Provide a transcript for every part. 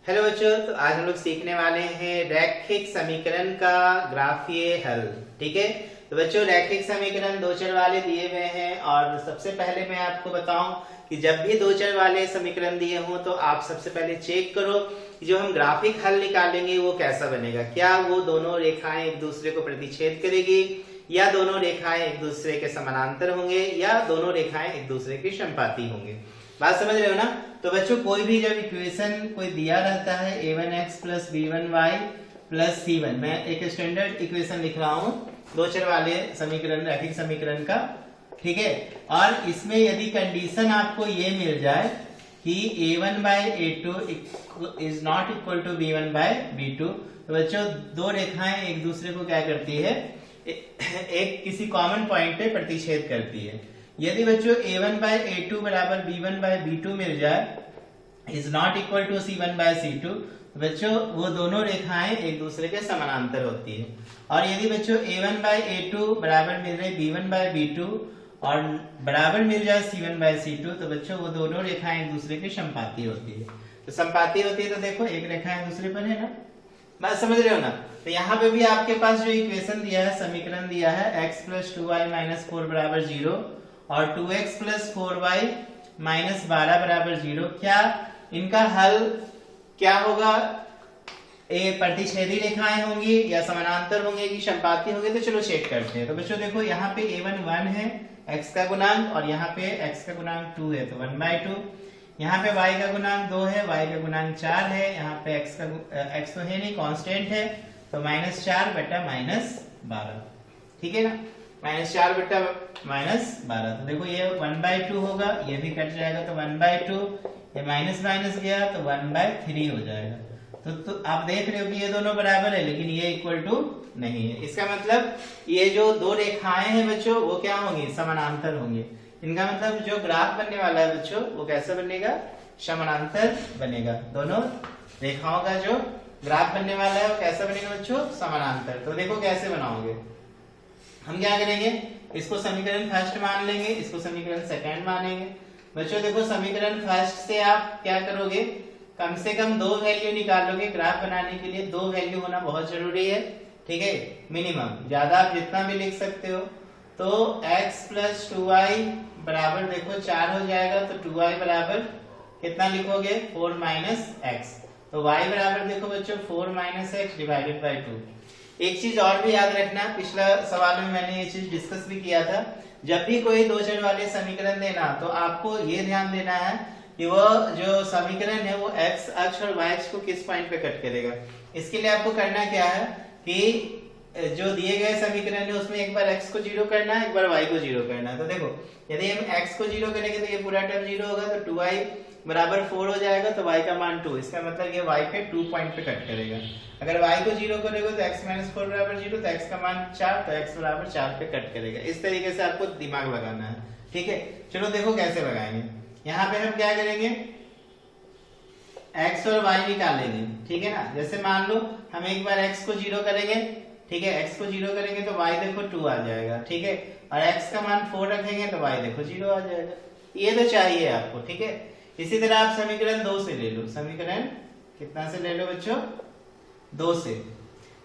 Hello बच्चों, तो आज हम लोग सीखने वाले हैं रैखिक समीकरण का ग्राफीय हल। ठीक है, तो बच्चों रैखिक समीकरण दो चर वाले दिए हुए हैं और सबसे पहले मैं आपको बताऊं कि जब भी दो चर वाले समीकरण दिए हों तो आप सबसे पहले चेक करो कि जो हम ग्राफिक हल निकालेंगे वो कैसा बनेगा। क्या वो दोनों रेखाएं एक दूसरे को प्रतिच्छेद करेगी, या दोनों रेखाएं एक दूसरे के समानांतर होंगे, या दोनों रेखाएं एक दूसरे की समपाती होंगे। बात समझ रहे हो ना। तो बच्चों कोई भी जब इक्वेशन कोई दिया रहता है a1x plus b1y plus c1, मैं एक स्टैंडर्ड इक्वेशन लिख रहा हूं दो चर वाले समीकरण रैखिक समीकरण का। ठीक है, और इसमें यदि कंडीशन आपको ये मिल जाए कि a1 by a2 is not equal to b1 by b2, तो बच्चों दो रेखाएं एक दूसरे को क्या करती है, एक किसी कॉमन पॉइंट पे प्रतिच्छेद करती है। यदि बच्चों a1 बाय a2 बराबर b1 बाय b2 मिल जाए is not equal to c1 by c2, बच्चों वो दोनों रेखाएं एक दूसरे के समानांतर होती है। और यदि बच्चों a1 बाय a2 बराबर मिल रहे b1 बाय b2 और बराबर मिल जाए c1 बाय c2, तो बच्चों वो दोनों रेखाएं एक दूसरे की समपाती होती है। तो समपाती होती है तो देखो एक रेखा एक दूसरे पर है ना, बात समझ रहे हो ना। तो यहाँ पे भी आपके पास जो इक्वेशन दिया है, समीकरण दिया है x प्लस 2y माइनस 4 बराबर 0 और 2x प्लस 4y माइनस 12 बराबर 0, क्या इनका हल क्या होगा? ए प्रतिच्छेदी रेखाएं होंगी या समानांतर होंगे कि समपाती होंगे? तो चलो चेक करते हैं। तो बच्चों देखो यहाँ पे a1 1 है x का गुणांक, और यहाँ पे x का गुणांक 2 है तो 1/2। यहाँ पे y का गुणांक 2 है, y का गुणांक 4 है, यहाँ पे x तो है नहीं, कांस्टेंट है, तो -4 बटा -12। ठीक है ना, -4 बटा -12। तो देखो ये 1/2 होगा, ये भी कट जाएगा तो 1/2, ये माइनस माइनस गया तो 1/3 हो जाएगा। तो आप देख रहे हो कि ये दोनों बराबर है लेकिन ये इक्वल टू नहीं है। इसका मतलब ये जो दो रेखाएं हैं बच्चों वो क्या होंगी, समानांतर होंगे। इनका मतलब जो ग्राफ बनने वाला है बच्चों वो कैसा बनेगा, समानांतर बनेगा। दोनों रेखाओं का जो ग्राफ बनने वाला है वो कैसा बनेगा बच्चों, समानांतर। तो देखो कैसे बनाओगे, हम क्या करेंगे, इसको समीकरण फर्स्ट मान लेंगे, इसको समीकरण सेकंड मानेंगे। बच्चों देखो समीकरण फर्स्ट से आप क्या करोगे, कम से कम दो वैल्यू निकालोगे। ग्राफ बनाने के लिए दो वैल्यू होना बहुत जरूरी है। ठीक है, मिनिमम, ज्यादा आप जितना भी लिख सकते हो। तो x प्लस 2y बराबर देखो 4 हो जाएगा, तो 2y बराबर कितना लिखोगे, 4 माइनस x। तो y बराबर देखो बच्चों 4 माइनस x डिवाइडेड बाई 2। एक चीज और भी याद रखना, पिछला सवाल में मैंने ये चीज डिस्कस भी किया था, जब भी कोई दो चर वाले समीकरण देना तो आपको ये ध्यान देना है कि वो जो समीकरण है वो x अक्ष और y अक्ष को किस पॉइंट पे कट करेगा। इसके लिए आपको करना क्या है कि जो दिए गए समीकरण है उसमें एक बार x को 0 करना है, एक बार y को 0 करना है। तो देखो यदि हम x को 0 करेंगे तो ये पूरा टर्म 0 होगा, तो 2y बराबर 4 हो जाएगा, तो y का मान 2। इसका मतलब ये y पे 2 पॉइंट पे कट करेगा। अगर y को 0 करोगे तो x माइनस 4 बराबर 0, तो x का मान 4, तो x बराबर 4 पे कट करेगा। इस तरीके से आपको दिमाग लगाना है। ठीक है, चलो देखो कैसे लगाएंगे। यहाँ पे हम क्या करेंगे, x और y निकालेंगे। ठीक है ना, जैसे मान लो हम एक बार x को 0 करेंगे, ठीक है, x को 0 करेंगे तो y देखो 2 आ जाएगा। ठीक है, और x का मान 4 रखेंगे तो y देखो 0 आ जाएगा। ये तो चाहिए आपको। ठीक है, इसी तरह आप समीकरण 2 से ले लो। समीकरण कितना से ले लो बच्चों, 2 से।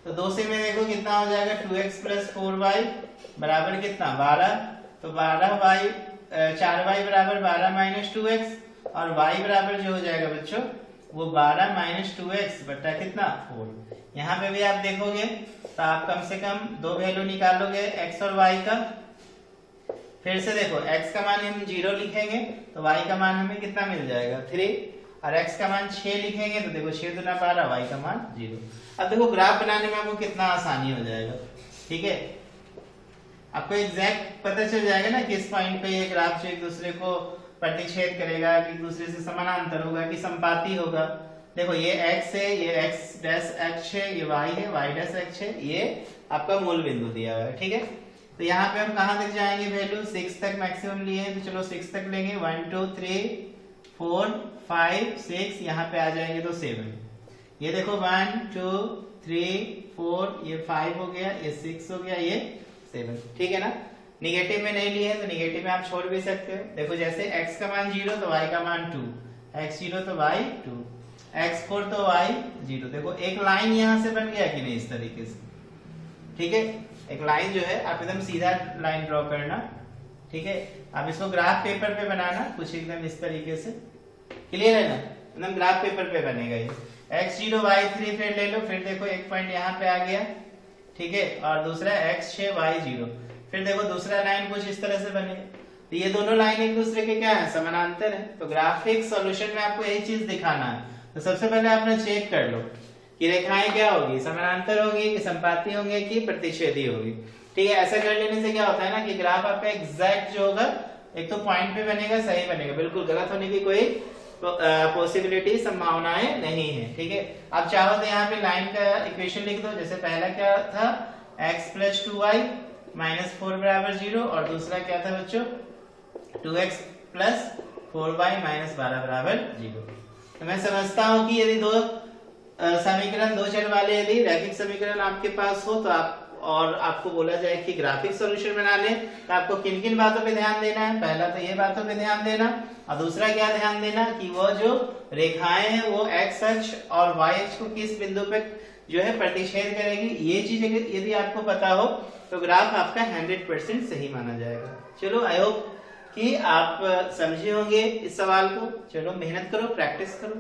तो 2 से में देखो कितना हो जाएगा, 2x प्लस 4y बराबर कितना, 12। तो 4y बराबर 12 माइनस 2x, और y बराबर जो हो जाएगा बच्चों वो 12 माइनस 2x बटा कितना, 4। यहाँ पे भी आप देखोगे तो आप कम से कम दो वैल्यू निकालोगे x और y का। फिर से देखो x का मान हम 0 लिखेंगे तो y का मान हमें कितना मिल जाएगा, 3, और x का मान 6 लिखेंगे तो देखो 6 दूना 12, y का मान 0। अब देखो ग्राफ बनाने में आपको कितना आसानी हो जाएगा। ठीक है, आपको एग्जैक्ट पता चल जाएगा ना किस पॉइंट पे ये ग्राफ जो एक दूसरे को प्रतिच्छेद करेगा, कि एक दूसरे से समानांतर होगा कि समपाती होगा। देखो ये x है, ये x डैश अक्ष है, ये y है, y डैश अक्ष है, ये आपका मूल बिंदु दिया हुआ है। ठीक है, तो यहाँ पे हम कहाँ तक जाएंगे, वैल्यू 6 तक मैक्सिमम लिए हैं, तो चलो 6 तक लेंगे। 1 2 3 4 5 6, यहाँ पे आ जाएंगे तो 7। ये देखो 1 2 3 4, ये 5 हो गया, ये 6 हो गया, ये 7। ठीक है ना, निगेटिव में नहीं लिए तो निगेटिव में आप छोड़ भी सकते हो। देखो जैसे x का मान 0 तो y का मान 2, x 0 तो y 2। x4 तो y 0। देखो एक लाइन यहां से बन गया कि नहीं, इस तरीके से, ठीक है। एक लाइन जो है आप एकदम सीधा लाइन ड्रॉ करना, ठीक है। आप इसको ग्राफ पेपर पे बनाना कुछ एकदम इस तरीके से, क्लियर है ना, एकदम ग्राफ पेपर पे बनेगा ये। x0 y3 फिर ले लो, फिर देखो एक पॉइंट यहाँ पे आ गया, ठीक है, और दूसरा x6 y0। फिर देखो दूसरा लाइन कुछ इस तरह से बनेगा। तो ये दोनों लाइन एक दूसरे के क्या है, समानांतर है। तो ग्राफिक सॉल्यूशन में आपको यही चीज दिखाना है। तो सबसे पहले आपने चेक कर लो कि रेखाएं क्या होगी, समानांतर होगी कि संपाती होंगे कि प्रतिच्छेदी होगी, ठीक है। ऐसा कर लेने से क्या होता है ना कि ग्राफ आपका एग्जैक्ट जो होगा, एक तो पॉइंट पे बनेगा, सही बनेगा, बिल्कुल गलत होने की कोई पॉसिबिलिटी, संभावनाएं नहीं है, ठीक है। आप चाहो तो यहाँ पे लाइन का इक्वेशन लिख दो। जैसे पहला क्या था, x + 2y - 4 = 0, और दूसरा क्या था बच्चों, 2x + 4y - 12 = 0। तो मैं समझता हूं कि यदि दो समीकरण दो चर वाले यदि रैखिक समीकरण आपके पास हो तो आप, और आपको बोला जाए कि ग्राफिक सॉल्यूशन बना ले, तो आपको किन किन बातों पे ध्यान देना है। पहला तो ये बातों पे ध्यान देना, और दूसरा क्या ध्यान देना कि वो जो रेखाएं हैं वो x अक्ष और y अक्ष को किस बिंदु पे जो है प्रतिच्छेद करेगी। ये चीज यदि आपको पता हो तो ग्राफ आपका 100% सही माना जाएगा। चलो, आई होप कि आप समझे होंगे इस सवाल को। चलो मेहनत करो, प्रैक्टिस करो।